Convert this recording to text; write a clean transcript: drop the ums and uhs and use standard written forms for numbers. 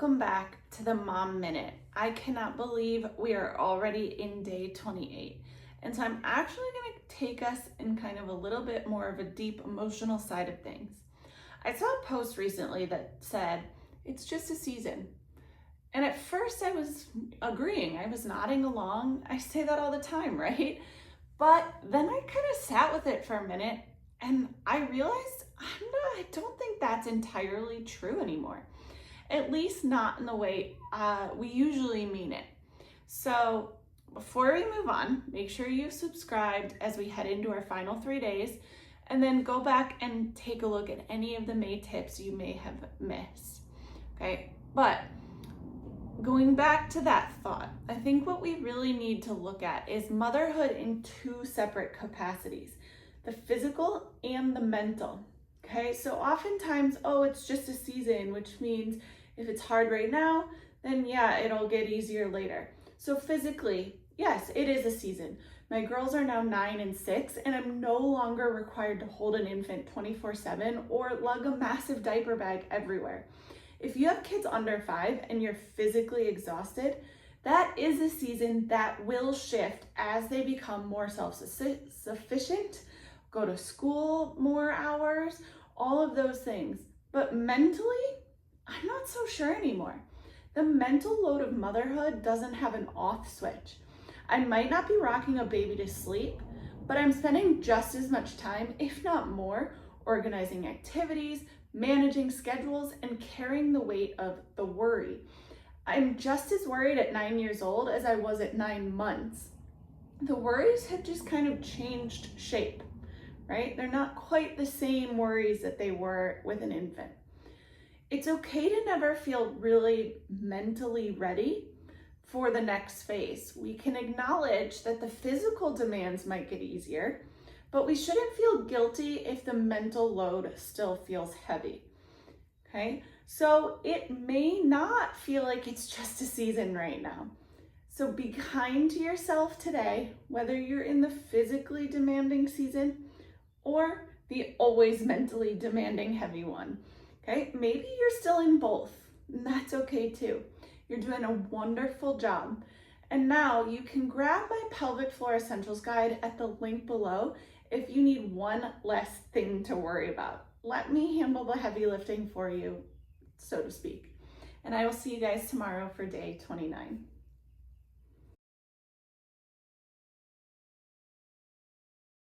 welcome back to the Mom Minute. I cannot believe we are already in day 28. And so I'm actually going to take us in kind of a little bit more of a deep emotional side of things. I saw a post recently that said, it's just a season. And at first I was agreeing, I was nodding along. I say that all the time, right? But then I kind of sat with it for a minute and I realized I don't think that's entirely true anymore. At least not in the way we usually mean it. So before we move on, make sure you've subscribed as we head into our final 3 days, and then go back and take a look at any of the May tips you may have missed. Okay, but going back to that thought, I think what we really need to look at is motherhood in two separate capacities, the physical and the mental. Okay, so oftentimes, it's just a season, which means if it's hard right now, then yeah, it'll get easier later. So physically, yes, it is a season. My girls are now 9 and 6, and I'm no longer required to hold an infant 24/7 or lug a massive diaper bag everywhere. If you have kids under 5 and you're physically exhausted, that is a season that will shift as they become more self-sufficient, go to school more hours, all of those things. But mentally, I'm not so sure anymore. The mental load of motherhood doesn't have an off switch. I might not be rocking a baby to sleep, but I'm spending just as much time, if not more, organizing activities, managing schedules, and carrying the weight of the worry. I'm just as worried at 9 years old as I was at 9 months. The worries have just kind of changed shape, right? They're not quite the same worries that they were with an infant. It's okay to never feel really mentally ready for the next phase. We can acknowledge that the physical demands might get easier, but we shouldn't feel guilty if the mental load still feels heavy, okay? So it may not feel like it's just a season right now. So be kind to yourself today, whether you're in the physically demanding season or the always mentally demanding heavy one, okay? Maybe you're still in both, and that's okay too. You're doing a wonderful job. And now you can grab my pelvic floor essentials guide at the link below if you need one less thing to worry about. Let me handle the heavy lifting for you, so to speak. And I will see you guys tomorrow for day 29.